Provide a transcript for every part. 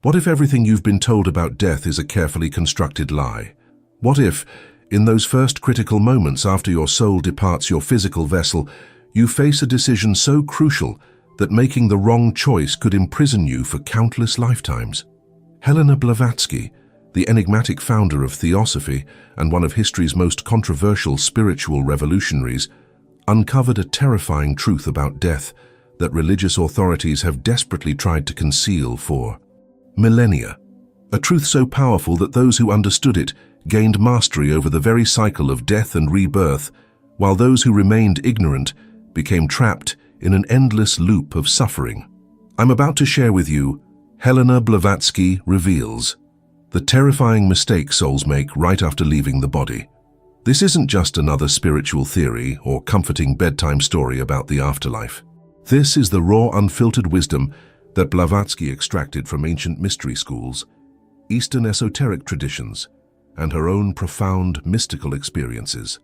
What if everything you've been told about death is a carefully constructed lie? What if, in those first critical moments after your soul departs your physical vessel, you face a decision so crucial that making the wrong choice could imprison you for countless lifetimes? Helena Blavatsky, the enigmatic founder of Theosophy and one of history's most controversial spiritual revolutionaries, uncovered a terrifying truth about death that religious authorities have desperately tried to conceal for millennia. A truth so powerful that those who understood it gained mastery over the very cycle of death and rebirth, while those who remained ignorant became trapped in an endless loop of suffering. I'm about to share with you Helena Blavatsky Reveals, the terrifying mistake souls make right after leaving the body. This isn't just another spiritual theory or comforting bedtime story about the afterlife. This is the raw, unfiltered wisdom that Blavatsky extracted from ancient mystery schools, Eastern esoteric traditions, and her own profound mystical experiences.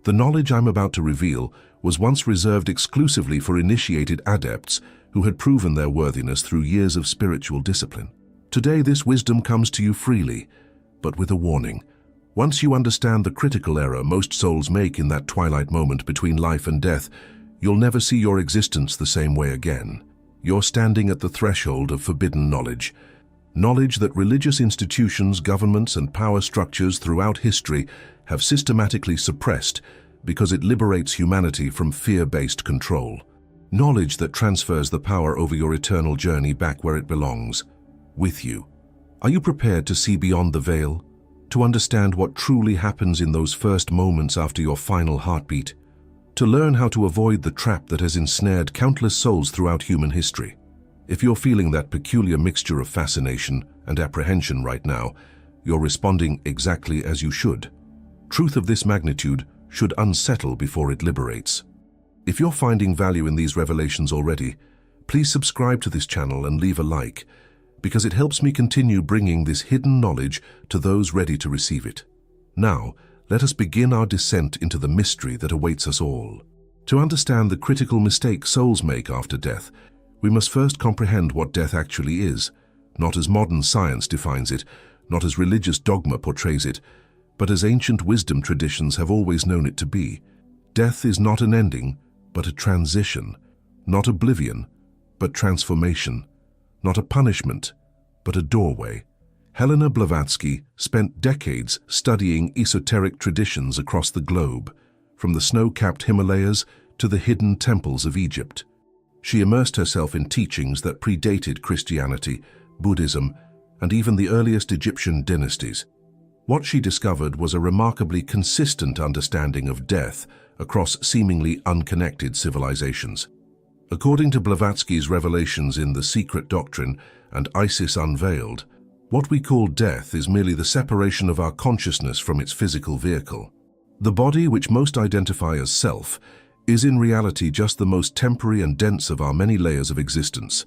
The knowledge I'm about to reveal was once reserved exclusively for initiated adepts who had proven their worthiness through years of spiritual discipline. Today, this wisdom comes to you freely, but with a warning. Once you understand the critical error most souls make in that twilight moment between life and death, you'll never see your existence the same way again. You're standing at the threshold of forbidden knowledge. Knowledge that religious institutions, governments, and power structures throughout history have systematically suppressed because it liberates humanity from fear-based control. Knowledge that transfers the power over your eternal journey back where it belongs, with you. Are you prepared to see beyond the veil? To understand what truly happens in those first moments after your final heartbeat? To learn how to avoid the trap that has ensnared countless souls throughout human history? If you're feeling that peculiar mixture of fascination and apprehension right now, you're responding exactly as you should. Truth of this magnitude should unsettle before it liberates. If you're finding value in these revelations already, please subscribe to this channel and leave a like, because it helps me continue bringing this hidden knowledge to those ready to receive it. Now, let us begin our descent into the mystery that awaits us all. To understand the critical mistake souls make after death, we must first comprehend what death actually is, not as modern science defines it, not as religious dogma portrays it, but as ancient wisdom traditions have always known it to be. Death is not an ending, but a transition, not oblivion, but transformation, not a punishment, but a doorway. Helena Blavatsky spent decades studying esoteric traditions across the globe, from the snow-capped Himalayas to the hidden temples of Egypt. She immersed herself in teachings that predated Christianity, Buddhism, and even the earliest Egyptian dynasties. What she discovered was a remarkably consistent understanding of death across seemingly unconnected civilizations. According to Blavatsky's revelations in The Secret Doctrine and Isis Unveiled, what we call death is merely the separation of our consciousness from its physical vehicle. The body, which most identify as self, is in reality just the most temporary and dense of our many layers of existence.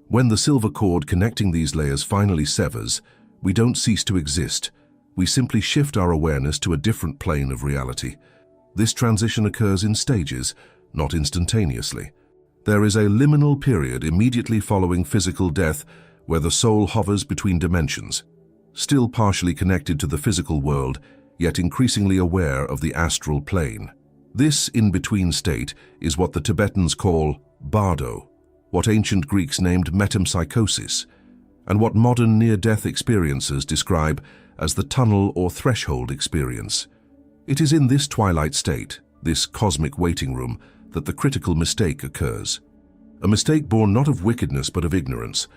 When the silver cord connecting these layers finally severs, we don't cease to exist. We simply shift our awareness to a different plane of reality. This transition occurs in stages, not instantaneously. There is a liminal period immediately following physical death where the soul hovers between dimensions, still partially connected to the physical world, yet increasingly aware of the astral plane. This in-between state is what the Tibetans call bardo, what ancient Greeks named metempsychosis, and what modern near-death experiencers describe as the tunnel or threshold experience. It is in this twilight state, this cosmic waiting room, that the critical mistake occurs. A mistake born not of wickedness but of ignorance.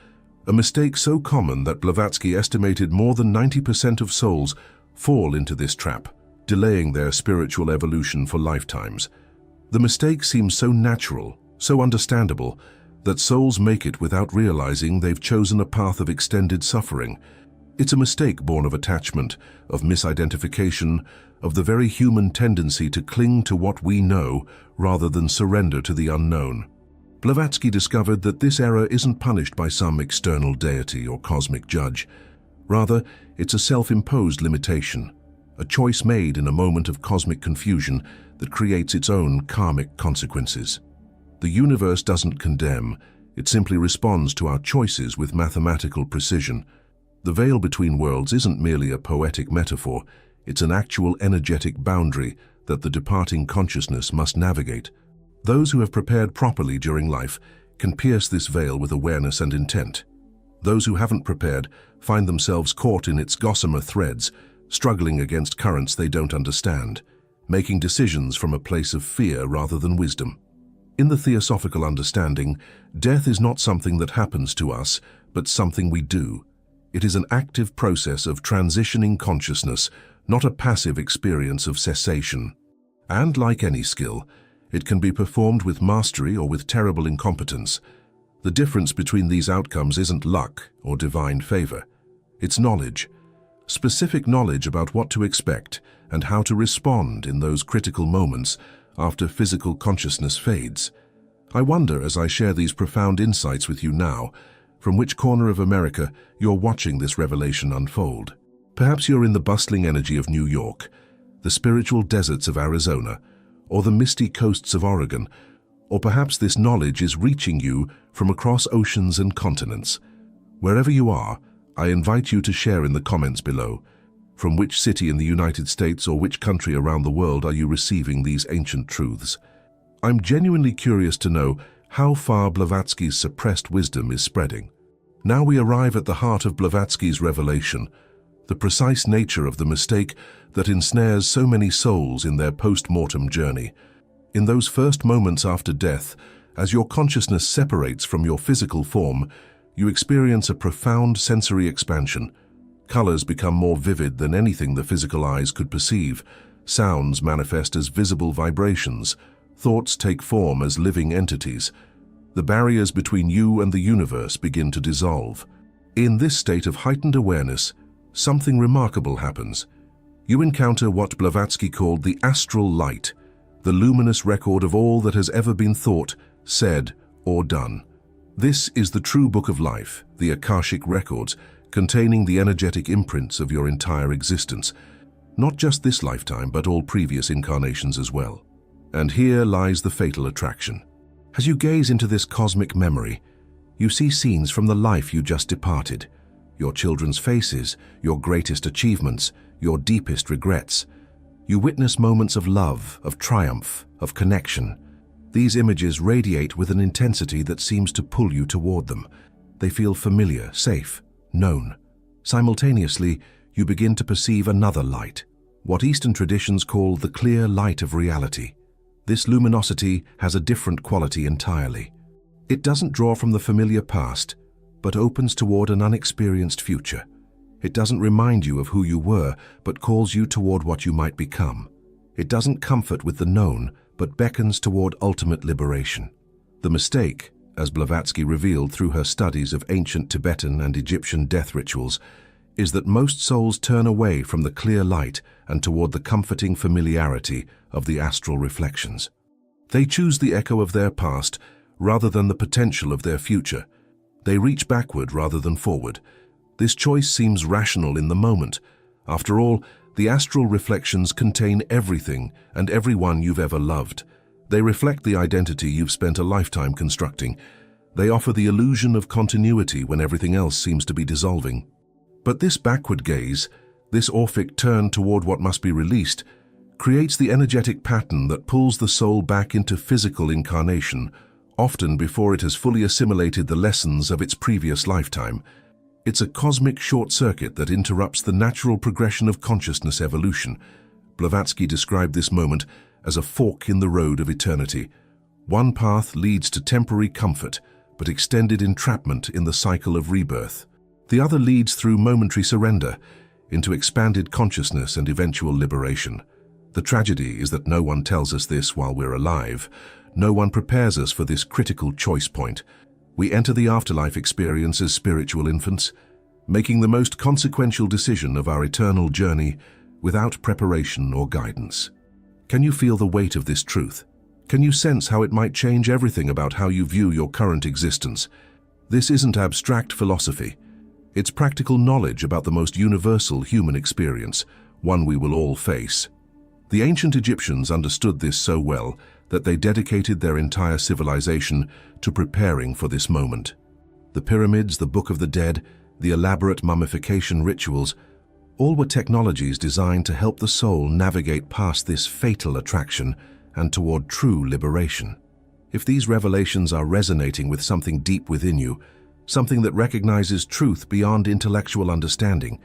A mistake so common that Blavatsky estimated more than 90% of souls fall into this trap, delaying their spiritual evolution for lifetimes. The mistake seems so natural, so understandable, that souls make it without realizing they've chosen a path of extended suffering. It's a mistake born of attachment, of misidentification, of the very human tendency to cling to what we know rather than surrender to the unknown. Blavatsky discovered that this error isn't punished by some external deity or cosmic judge. Rather, it's a self-imposed limitation, a choice made in a moment of cosmic confusion that creates its own karmic consequences. The universe doesn't condemn, It simply responds to our choices with mathematical precision. The veil between worlds isn't merely a poetic metaphor, it's an actual energetic boundary that the departing consciousness must navigate. Those who have prepared properly during life can pierce this veil with awareness and intent. Those who haven't prepared find themselves caught in its gossamer threads, struggling against currents they don't understand, making decisions from a place of fear rather than wisdom. In the Theosophical understanding, death is not something that happens to us, but something we do. It is an active process of transitioning consciousness, not a passive experience of cessation. And like any skill, it can be performed with mastery or with terrible incompetence. The difference between these outcomes isn't luck or divine favor. It's knowledge. Specific knowledge about what to expect and how to respond in those critical moments after physical consciousness fades. I wonder, as I share these profound insights with you now, from which corner of America you're watching this revelation unfold. Perhaps you're in the bustling energy of New York, the spiritual deserts of Arizona, or the misty coasts of Oregon, or perhaps this knowledge is reaching you from across oceans and continents. Wherever you are, I invite you to share in the comments below. From which city in the United States or which country around the world are you receiving these ancient truths? I'm genuinely curious to know how far Blavatsky's suppressed wisdom is spreading. Now we arrive at the heart of Blavatsky's revelation, the precise nature of the mistake that ensnares so many souls in their post-mortem journey. In those first moments after death, as your consciousness separates from your physical form, you experience a profound sensory expansion. Colors become more vivid than anything the physical eyes could perceive. Sounds manifest as visible vibrations. Thoughts take form as living entities. The barriers between you and the universe begin to dissolve. In this state of heightened awareness, something remarkable happens. You encounter what Blavatsky called the astral light, the luminous record of all that has ever been thought, said, or done. This is the true book of life, the Akashic records, containing the energetic imprints of your entire existence, not just this lifetime, but all previous incarnations as well. And here lies the fatal attraction. As you gaze into this cosmic memory, you see scenes from the life you just departed, your children's faces, your greatest achievements, your deepest regrets. You witness moments of love, of triumph, of connection. These images radiate with an intensity that seems to pull you toward them. They feel familiar, safe, known. Simultaneously, you begin to perceive another light, what Eastern traditions call the clear light of reality. This luminosity has a different quality entirely. It doesn't draw from the familiar past, but opens toward an unexperienced future. It doesn't remind you of who you were, but calls you toward what you might become. It doesn't comfort with the known, but beckons toward ultimate liberation. The mistake, as Blavatsky revealed through her studies of ancient Tibetan and Egyptian death rituals, is that most souls turn away from the clear light and toward the comforting familiarity of the astral reflections. They choose the echo of their past rather than the potential of their future. They reach backward rather than forward. This choice seems rational in the moment. After all, the astral reflections contain everything and everyone you've ever loved. They reflect the identity you've spent a lifetime constructing. They offer the illusion of continuity when everything else seems to be dissolving. But this backward gaze, this Orphic turn toward what must be released, creates the energetic pattern that pulls the soul back into physical incarnation, often before it has fully assimilated the lessons of its previous lifetime. It's a cosmic short-circuit that interrupts the natural progression of consciousness evolution. Blavatsky described this moment as a fork in the road of eternity. One path leads to temporary comfort, but extended entrapment in the cycle of rebirth. The other leads through momentary surrender into expanded consciousness and eventual liberation. The tragedy is that no one tells us this while we're alive. No one prepares us for this critical choice point. We enter the afterlife experience as spiritual infants, making the most consequential decision of our eternal journey without preparation or guidance. Can you feel the weight of this truth? Can you sense how it might change everything about how you view your current existence? This isn't abstract philosophy. It's practical knowledge about the most universal human experience, one we will all face. The ancient Egyptians understood this so well that they dedicated their entire civilization to preparing for this moment. The pyramids, the Book of the Dead, the elaborate mummification rituals, all were technologies designed to help the soul navigate past this fatal attraction and toward true liberation. If these revelations are resonating with something deep within you, something that recognizes truth beyond intellectual understanding,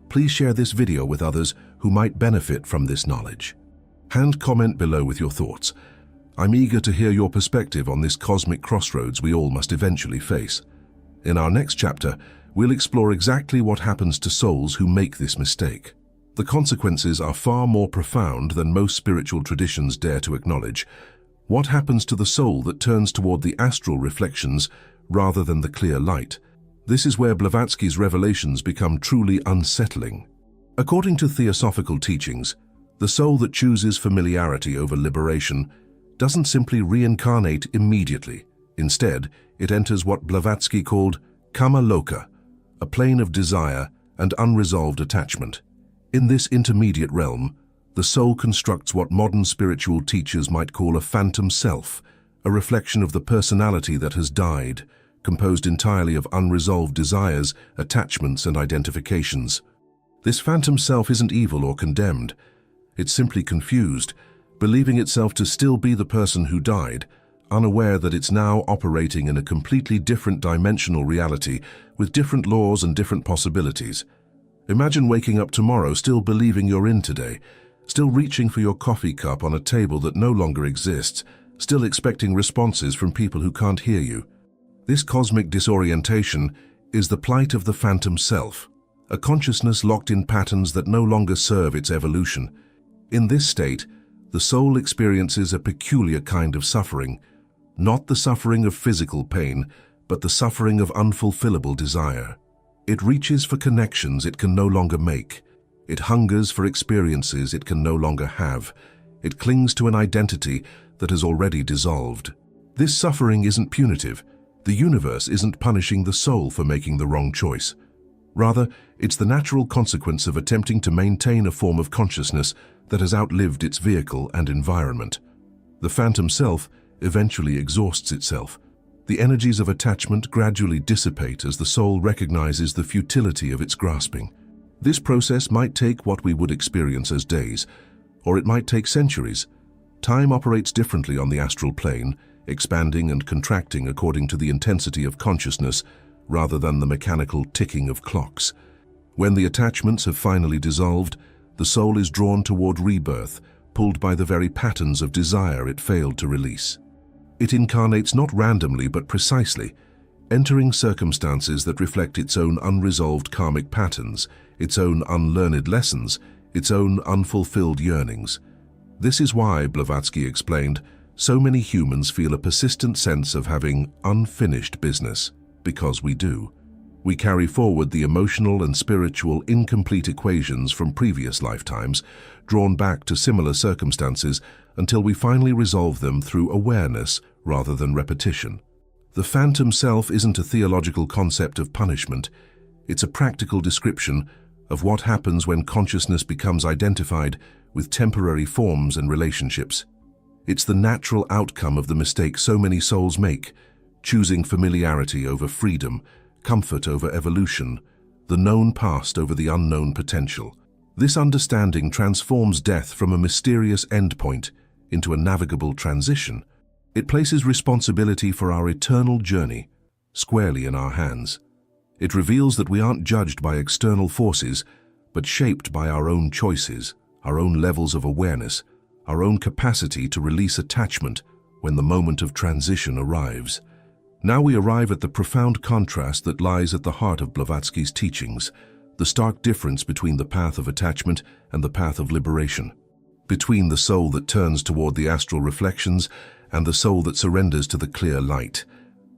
please share this video with others who might benefit from this knowledge. And comment below with your thoughts. I'm eager to hear your perspective on this cosmic crossroads we all must eventually face. In our next chapter, we'll explore exactly what happens to souls who make this mistake. The consequences are far more profound than most spiritual traditions dare to acknowledge. What happens to the soul that turns toward the astral reflections rather than the clear light? This is where Blavatsky's revelations become truly unsettling. According to Theosophical teachings, the soul that chooses familiarity over liberation doesn't simply reincarnate immediately. Instead, it enters what Blavatsky called Kama Loka, a plane of desire and unresolved attachment. In this intermediate realm, the soul constructs what modern spiritual teachers might call a phantom self, a reflection of the personality that has died, composed entirely of unresolved desires, attachments, and identifications. This phantom self isn't evil or condemned. It's simply confused, believing itself to still be the person who died, unaware that it's now operating in a completely different dimensional reality with different laws and different possibilities. Imagine waking up tomorrow still believing you're in today, still reaching for your coffee cup on a table that no longer exists, still expecting responses from people who can't hear you. This cosmic disorientation is the plight of the phantom self, a consciousness locked in patterns that no longer serve its evolution. In this state, the soul experiences a peculiar kind of suffering, not the suffering of physical pain, but the suffering of unfulfillable desire. It reaches for connections it can no longer make. It hungers for experiences it can no longer have. It clings to an identity that has already dissolved. This suffering isn't punitive. The universe isn't punishing the soul for making the wrong choice. Rather, it's the natural consequence of attempting to maintain a form of consciousness that has outlived its vehicle and environment. The phantom self eventually exhausts itself. The energies of attachment gradually dissipate as the soul recognizes the futility of its grasping. This process might take what we would experience as days, or it might take centuries. Time operates differently on the astral plane, expanding and contracting according to the intensity of consciousness rather than the mechanical ticking of clocks. When the attachments have finally dissolved, the soul is drawn toward rebirth, pulled by the very patterns of desire it failed to release. It incarnates not randomly but precisely, entering circumstances that reflect its own unresolved karmic patterns, its own unlearned lessons, its own unfulfilled yearnings. This is why, Blavatsky explained, so many humans feel a persistent sense of having unfinished business, because we do. We carry forward the emotional and spiritual incomplete equations from previous lifetimes, drawn back to similar circumstances until we finally resolve them through awareness rather than repetition. The phantom self isn't a theological concept of punishment. It's a practical description of what happens when consciousness becomes identified with temporary forms and relationships. It's the natural outcome of the mistake so many souls make, choosing familiarity over freedom, comfort over evolution, the known past over the unknown potential. This understanding transforms death from a mysterious endpoint into a navigable transition. It places responsibility for our eternal journey squarely in our hands. It reveals that we aren't judged by external forces, but shaped by our own choices, our own levels of awareness, our own capacity to release attachment when the moment of transition arrives. Now we arrive at the profound contrast that lies at the heart of Blavatsky's teachings, the stark difference between the path of attachment and the path of liberation, between the soul that turns toward the astral reflections and the soul that surrenders to the clear light.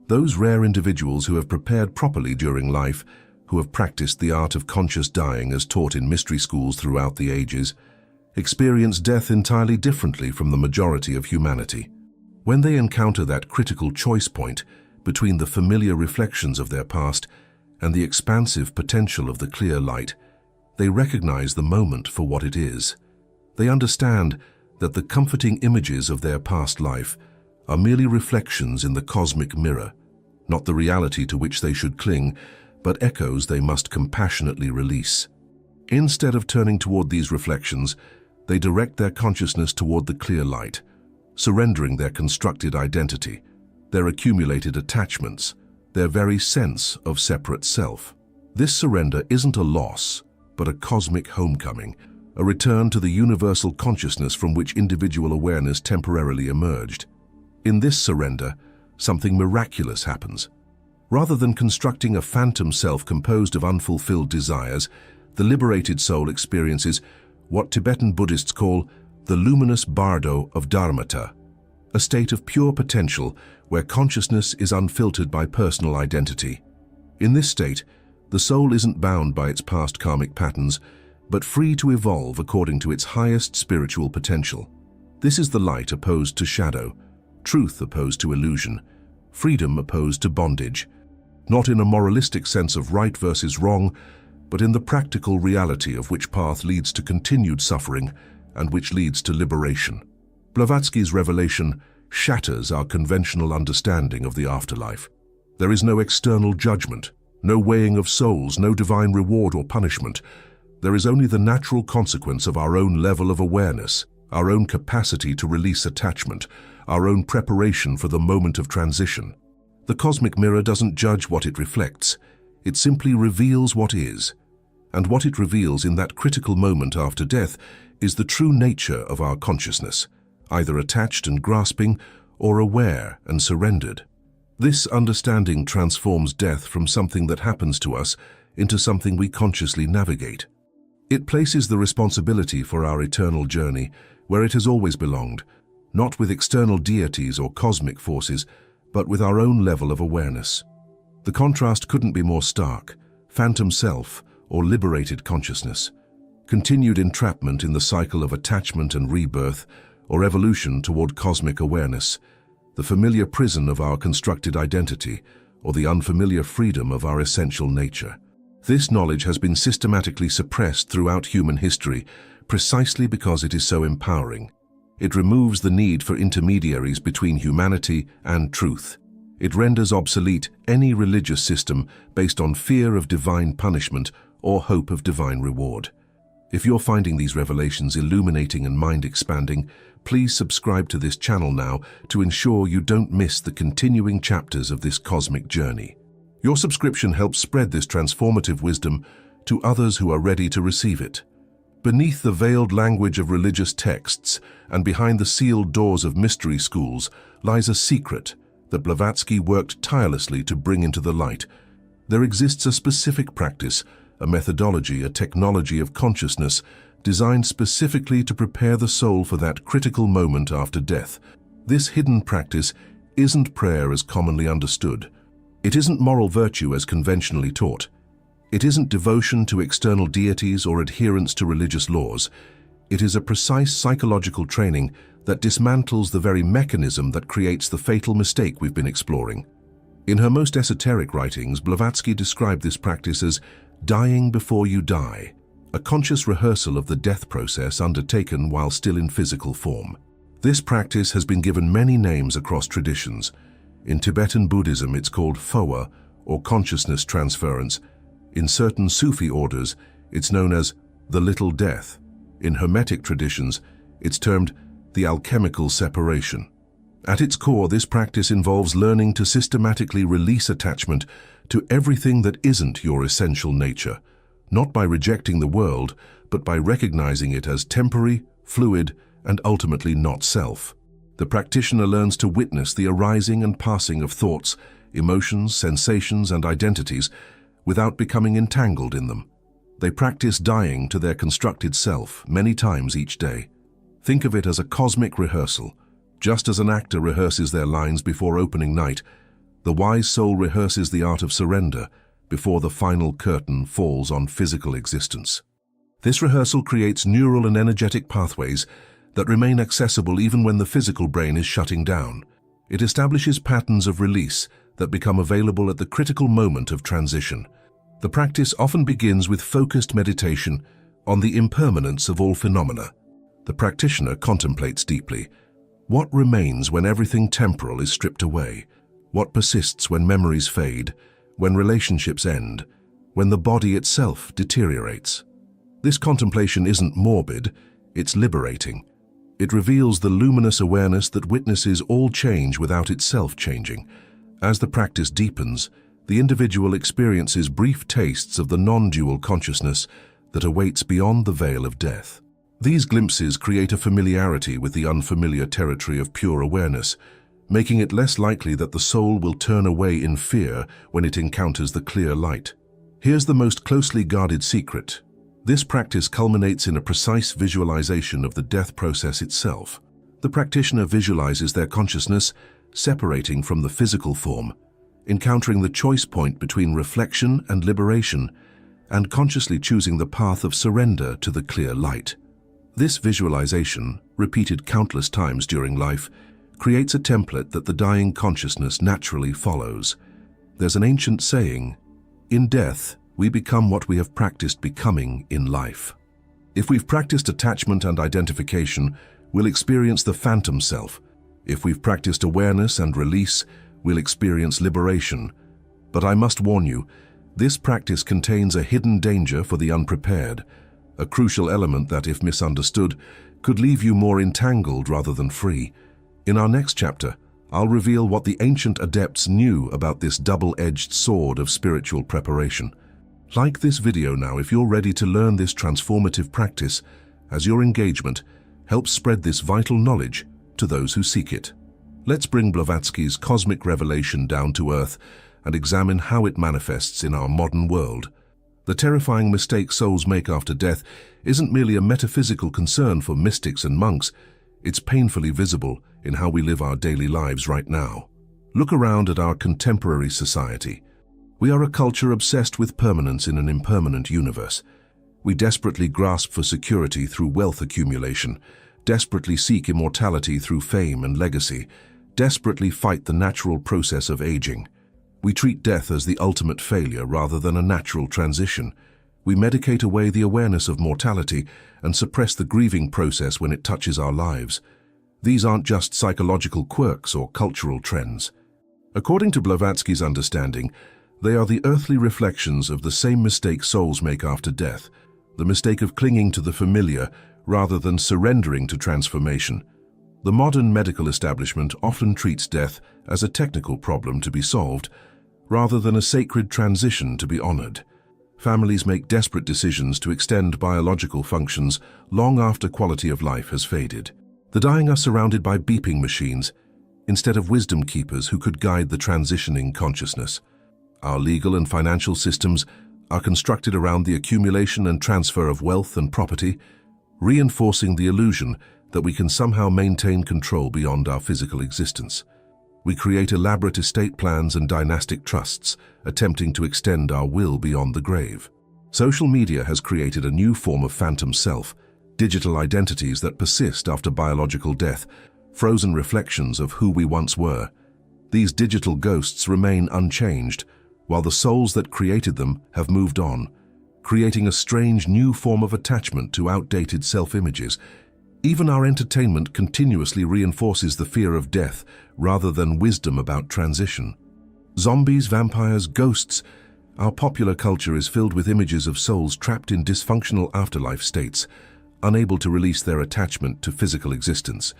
Those rare individuals who have prepared properly during life, who have practiced the art of conscious dying as taught in mystery schools throughout the ages, experience death entirely differently from the majority of humanity. When they encounter that critical choice point between the familiar reflections of their past and the expansive potential of the clear light, they recognize the moment for what it is. They understand that the comforting images of their past life are merely reflections in the cosmic mirror, not the reality to which they should cling, but echoes they must compassionately release. Instead of turning toward these reflections, they direct their consciousness toward the clear light, surrendering their constructed identity, their accumulated attachments, their very sense of separate self. This surrender isn't a loss, but a cosmic homecoming, a return to the universal consciousness from which individual awareness temporarily emerged. In this surrender, something miraculous happens. Rather than constructing a phantom self composed of unfulfilled desires, the liberated soul experiences what Tibetan Buddhists call the luminous bardo of dharmata, a state of pure potential where consciousness is unfiltered by personal identity. In this state, the soul isn't bound by its past karmic patterns, but free to evolve according to its highest spiritual potential. This is the light opposed to shadow, truth opposed to illusion, freedom opposed to bondage, not in a moralistic sense of right versus wrong, but in the practical reality of which path leads to continued suffering and which leads to liberation. Blavatsky's revelation shatters our conventional understanding of the afterlife. There is no external judgment, no weighing of souls, no divine reward or punishment. There is only the natural consequence of our own level of awareness, our own capacity to release attachment, our own preparation for the moment of transition. The cosmic mirror doesn't judge what it reflects. It simply reveals what is. And what it reveals in that critical moment after death is the true nature of our consciousness, either attached and grasping or aware and surrendered. This understanding transforms death from something that happens to us into something we consciously navigate. It places the responsibility for our eternal journey where it has always belonged, not with external deities or cosmic forces, but with our own level of awareness. The contrast couldn't be more stark: phantom self or liberated consciousness, continued entrapment in the cycle of attachment and rebirth, or evolution toward cosmic awareness, the familiar prison of our constructed identity, or the unfamiliar freedom of our essential nature. This knowledge has been systematically suppressed throughout human history precisely because it is so empowering. It removes the need for intermediaries between humanity and truth. It renders obsolete any religious system based on fear of divine punishment or hope of divine reward. If you're finding these revelations illuminating and mind-expanding, please subscribe to this channel now to ensure you don't miss the continuing chapters of this cosmic journey. Your subscription helps spread this transformative wisdom to others who are ready to receive it. Beneath the veiled language of religious texts and behind the sealed doors of mystery schools lies a secret that Blavatsky worked tirelessly to bring into the light. There exists a specific practice, a methodology, a technology of consciousness designed specifically to prepare the soul for that critical moment after death. This hidden practice isn't prayer as commonly understood. It isn't moral virtue as conventionally taught. It isn't devotion to external deities or adherence to religious laws. It is a precise psychological training that dismantles the very mechanism that creates the fatal mistake we've been exploring. In her most esoteric writings, Blavatsky described this practice as dying before you die, a conscious rehearsal of the death process undertaken while still in physical form. This practice has been given many names across traditions. In Tibetan Buddhism, it's called Phowa, or consciousness transference. In certain Sufi orders, it's known as the little death. In Hermetic traditions, it's termed the alchemical separation. At its core, this practice involves learning to systematically release attachment to everything that isn't your essential nature, not by rejecting the world, but by recognizing it as temporary, fluid, and ultimately not self. The practitioner learns to witness the arising and passing of thoughts, emotions, sensations, and identities without becoming entangled in them. They practice dying to their constructed self many times each day. Think of it as a cosmic rehearsal. Just as an actor rehearses their lines before opening night, the wise soul rehearses the art of surrender before the final curtain falls on physical existence. This rehearsal creates neural and energetic pathways that remain accessible even when the physical brain is shutting down. It establishes patterns of release that become available at the critical moment of transition. The practice often begins with focused meditation on the impermanence of all phenomena. The practitioner contemplates deeply. What remains when everything temporal is stripped away? What persists when memories fade, when relationships end, when the body itself deteriorates? This contemplation isn't morbid, it's liberating. It reveals the luminous awareness that witnesses all change without itself changing. As the practice deepens, the individual experiences brief tastes of the non-dual consciousness that awaits beyond the veil of death. These glimpses create a familiarity with the unfamiliar territory of pure awareness, making it less likely that the soul will turn away in fear when it encounters the clear light. Here's the most closely guarded secret. This practice culminates in a precise visualization of the death process itself. The practitioner visualizes their consciousness separating from the physical form, encountering the choice point between reflection and liberation, and consciously choosing the path of surrender to the clear light. This visualization, repeated countless times during life, creates a template that the dying consciousness naturally follows. There's an ancient saying, "In death, we become what we have practiced becoming in life." If we've practiced attachment and identification, we'll experience the phantom self. If we've practiced awareness and release, we'll experience liberation. But I must warn you, this practice contains a hidden danger for the unprepared, a crucial element that, if misunderstood, could leave you more entangled rather than free. In our next chapter, I'll reveal what the ancient adepts knew about this double-edged sword of spiritual preparation. Like this video now if you're ready to learn this transformative practice, as your engagement helps spread this vital knowledge to those who seek it. Let's bring Blavatsky's cosmic revelation down to earth and examine how it manifests in our modern world. The terrifying mistake souls make after death isn't merely a metaphysical concern for mystics and monks, it's painfully visible in how we live our daily lives right now. Look around at our contemporary society. We are a culture obsessed with permanence in an impermanent universe. We desperately grasp for security through wealth accumulation, desperately seek immortality through fame and legacy, desperately fight the natural process of aging. We treat death as the ultimate failure rather than a natural transition. We medicate away the awareness of mortality and suppress the grieving process when it touches our lives. These aren't just psychological quirks or cultural trends. According to Blavatsky's understanding, they are the earthly reflections of the same mistake souls make after death, the mistake of clinging to the familiar rather than surrendering to transformation. The modern medical establishment often treats death as a technical problem to be solved, rather than a sacred transition to be honored. Families make desperate decisions to extend biological functions long after quality of life has faded. The dying are surrounded by beeping machines, instead of wisdom keepers who could guide the transitioning consciousness. Our legal and financial systems are constructed around the accumulation and transfer of wealth and property, reinforcing the illusion that we can somehow maintain control beyond our physical existence. We create elaborate estate plans and dynastic trusts, attempting to extend our will beyond the grave. Social media has created a new form of phantom self, digital identities that persist after biological death, frozen reflections of who we once were. These digital ghosts remain unchanged, while the souls that created them have moved on, creating a strange new form of attachment to outdated self-images. Even our entertainment continuously reinforces the fear of death rather than wisdom about transition. Zombies, vampires, ghosts. Our popular culture is filled with images of souls trapped in dysfunctional afterlife states, unable to release their attachment to physical existence.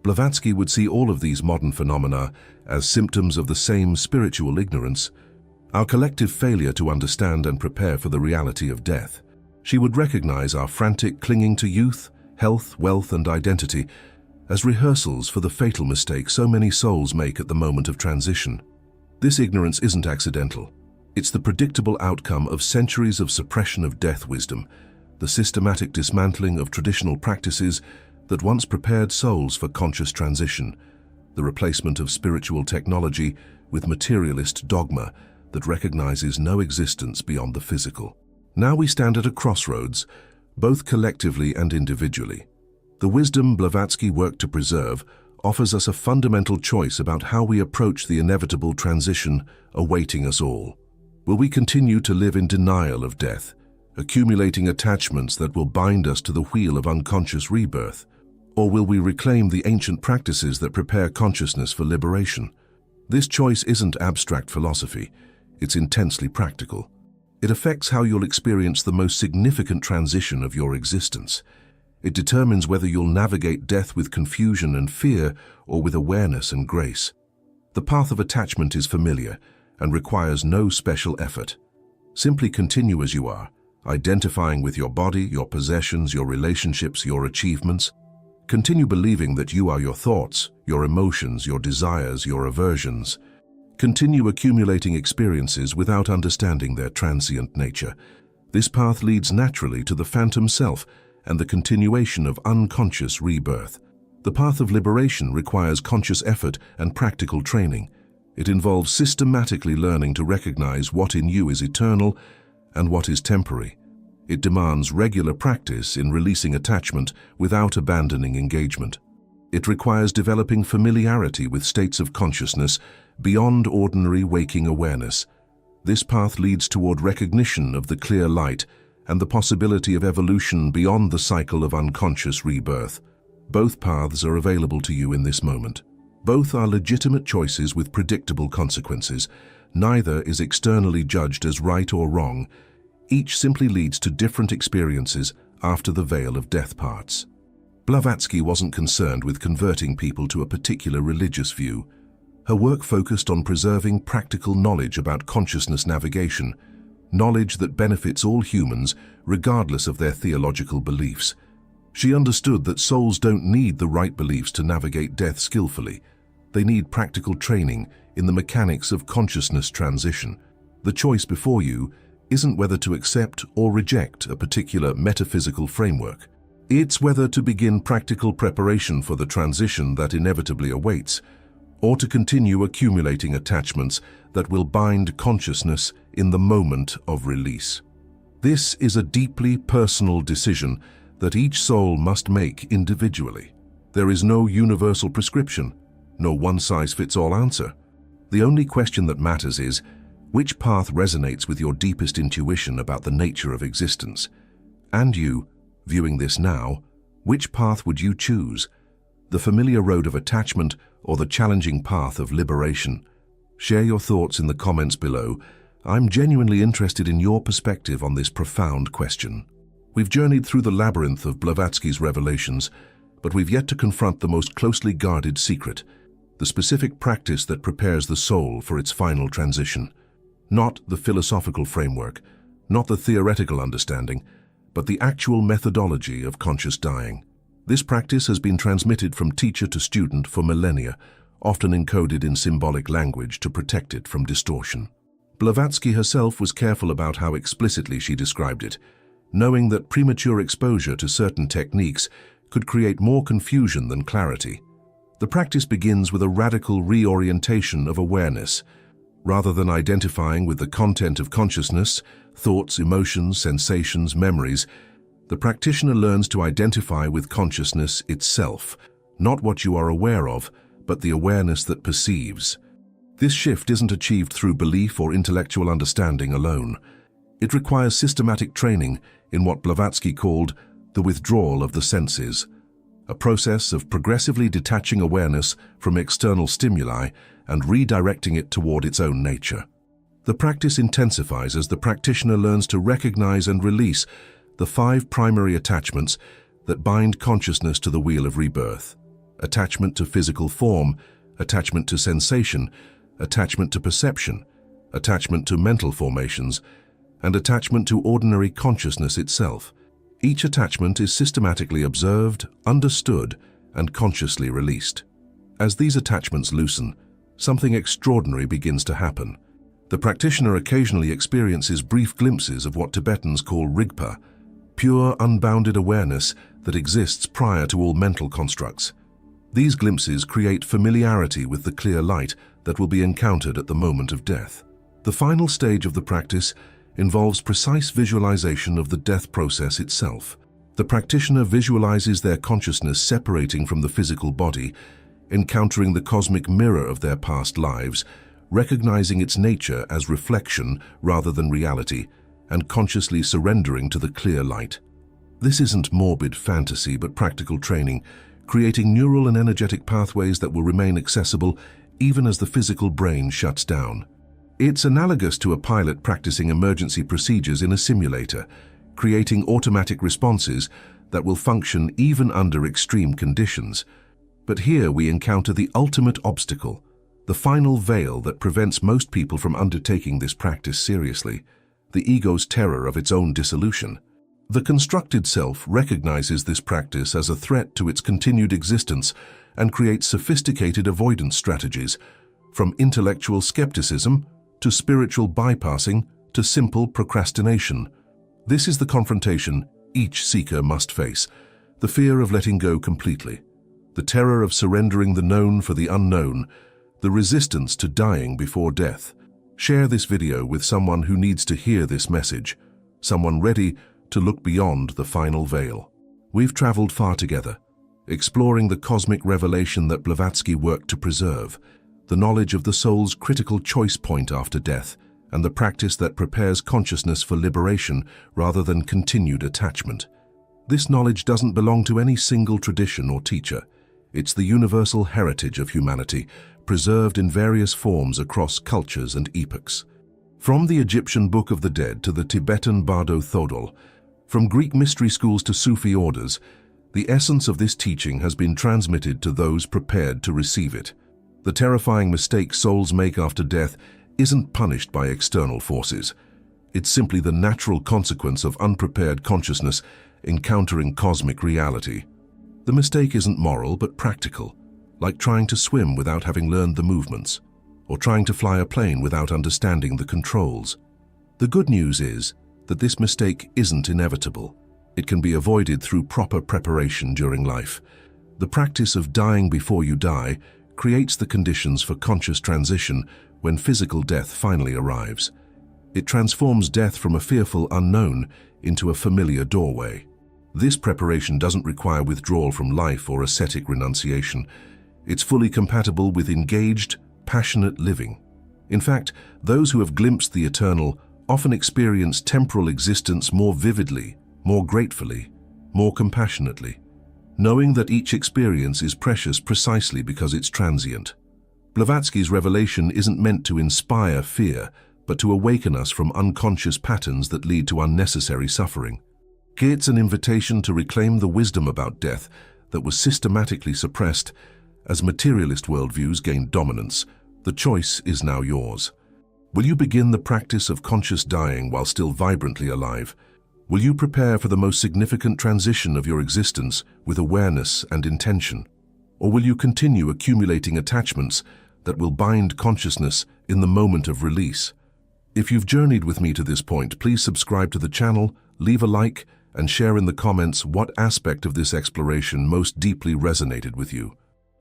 Blavatsky would see all of these modern phenomena as symptoms of the same spiritual ignorance, our collective failure to understand and prepare for the reality of death. She would recognize our frantic clinging to youth, health, wealth, and identity as rehearsals for the fatal mistake so many souls make at the moment of transition. This ignorance isn't accidental. It's the predictable outcome of centuries of suppression of death wisdom, the systematic dismantling of traditional practices that once prepared souls for conscious transition, the replacement of spiritual technology with materialist dogma that recognizes no existence beyond the physical. Now we stand at a crossroads, both collectively and individually. The wisdom Blavatsky worked to preserve offers us a fundamental choice about how we approach the inevitable transition awaiting us all. Will we continue to live in denial of death, accumulating attachments that will bind us to the wheel of unconscious rebirth? Or will we reclaim the ancient practices that prepare consciousness for liberation? This choice isn't abstract philosophy, it's intensely practical. It affects how you'll experience the most significant transition of your existence. It determines whether you'll navigate death with confusion and fear or with awareness and grace. The path of attachment is familiar and requires no special effort. Simply continue as you are, identifying with your body, your possessions, your relationships, your achievements. Continue believing that you are your thoughts, your emotions, your desires, your aversions. Continue accumulating experiences without understanding their transient nature. This path leads naturally to the phantom self and the continuation of unconscious rebirth. The path of liberation requires conscious effort and practical training. It involves systematically learning to recognize what in you is eternal and what is temporary. It demands regular practice in releasing attachment without abandoning engagement. It requires developing familiarity with states of consciousness beyond ordinary waking awareness. This path leads toward recognition of the clear light and the possibility of evolution beyond the cycle of unconscious rebirth. Both paths are available to you in this moment. Both are legitimate choices with predictable consequences. Neither is externally judged as right or wrong. Each simply leads to different experiences after the veil of death parts. Blavatsky wasn't concerned with converting people to a particular religious view. Her work focused on preserving practical knowledge about consciousness navigation, knowledge that benefits all humans regardless of their theological beliefs. She understood that souls don't need the right beliefs to navigate death skillfully. They need practical training in the mechanics of consciousness transition. The choice before you isn't whether to accept or reject a particular metaphysical framework. It's whether to begin practical preparation for the transition that inevitably awaits, or to continue accumulating attachments that will bind consciousness in the moment of release. This is a deeply personal decision that each soul must make individually. There is no universal prescription, no one-size-fits-all answer. The only question that matters is, which path resonates with your deepest intuition about the nature of existence? And you, viewing this now, which path would you choose? The familiar road of attachment or the challenging path of liberation? Share your thoughts in the comments below. I'm genuinely interested in your perspective on this profound question. We've journeyed through the labyrinth of Blavatsky's revelations, but we've yet to confront the most closely guarded secret, the specific practice that prepares the soul for its final transition. Not the philosophical framework, not the theoretical understanding, but the actual methodology of conscious dying. This practice has been transmitted from teacher to student for millennia, often encoded in symbolic language to protect it from distortion. Blavatsky herself was careful about how explicitly she described it, knowing that premature exposure to certain techniques could create more confusion than clarity. The practice begins with a radical reorientation of awareness. Rather than identifying with the content of consciousness, thoughts, emotions, sensations, memories, the practitioner learns to identify with consciousness itself, not what you are aware of, but the awareness that perceives. This shift isn't achieved through belief or intellectual understanding alone. It requires systematic training in what Blavatsky called the withdrawal of the senses, a process of progressively detaching awareness from external stimuli and redirecting it toward its own nature. The practice intensifies as the practitioner learns to recognize and release the 5 primary attachments that bind consciousness to the wheel of rebirth: attachment to physical form, attachment to sensation, attachment to perception, attachment to mental formations, and attachment to ordinary consciousness itself. Each attachment is systematically observed, understood, and consciously released. As these attachments loosen, something extraordinary begins to happen. The practitioner occasionally experiences brief glimpses of what Tibetans call rigpa, pure, unbounded awareness that exists prior to all mental constructs. These glimpses create familiarity with the clear light that will be encountered at the moment of death. The final stage of the practice involves precise visualization of the death process itself. The practitioner visualizes their consciousness separating from the physical body, encountering the cosmic mirror of their past lives, recognizing its nature as reflection rather than reality, and consciously surrendering to the clear light. This isn't morbid fantasy but practical training, creating neural and energetic pathways that will remain accessible even as the physical brain shuts down. It's analogous to a pilot practicing emergency procedures in a simulator, creating automatic responses that will function even under extreme conditions. But here we encounter the ultimate obstacle, the final veil that prevents most people from undertaking this practice seriously, the ego's terror of its own dissolution. The constructed self recognizes this practice as a threat to its continued existence and creates sophisticated avoidance strategies, from intellectual skepticism to spiritual bypassing to simple procrastination. This is the confrontation each seeker must face: the fear of letting go completely, the terror of surrendering the known for the unknown, the resistance to dying before death. Share this video with someone who needs to hear this message, someone ready to look beyond the final veil. We've traveled far together, exploring the cosmic revelation that Blavatsky worked to preserve, the knowledge of the soul's critical choice point after death, and the practice that prepares consciousness for liberation rather than continued attachment. This knowledge doesn't belong to any single tradition or teacher. It's the universal heritage of humanity, preserved in various forms across cultures and epochs. From the Egyptian Book of the Dead to the Tibetan Bardo Thodol, from Greek mystery schools to Sufi orders, the essence of this teaching has been transmitted to those prepared to receive it. The terrifying mistake souls make after death isn't punished by external forces. It's simply the natural consequence of unprepared consciousness encountering cosmic reality. The mistake isn't moral but practical, like trying to swim without having learned the movements, or trying to fly a plane without understanding the controls. The good news is that this mistake isn't inevitable. It can be avoided through proper preparation during life. The practice of dying before you die creates the conditions for conscious transition when physical death finally arrives. It transforms death from a fearful unknown into a familiar doorway. This preparation doesn't require withdrawal from life or ascetic renunciation. It's fully compatible with engaged, passionate living. In fact, those who have glimpsed the eternal often experience temporal existence more vividly, more gratefully, more compassionately, knowing that each experience is precious precisely because it's transient. Blavatsky's revelation isn't meant to inspire fear, but to awaken us from unconscious patterns that lead to unnecessary suffering. It's an invitation to reclaim the wisdom about death that was systematically suppressed as materialist worldviews gained dominance. The choice is now yours. Will you begin the practice of conscious dying while still vibrantly alive? Will you prepare for the most significant transition of your existence with awareness and intention? Or will you continue accumulating attachments that will bind consciousness in the moment of release? If you've journeyed with me to this point, please subscribe to the channel, leave a like, and share in the comments what aspect of this exploration most deeply resonated with you.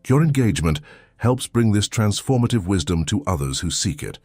Your engagement helps bring this transformative wisdom to others who seek it.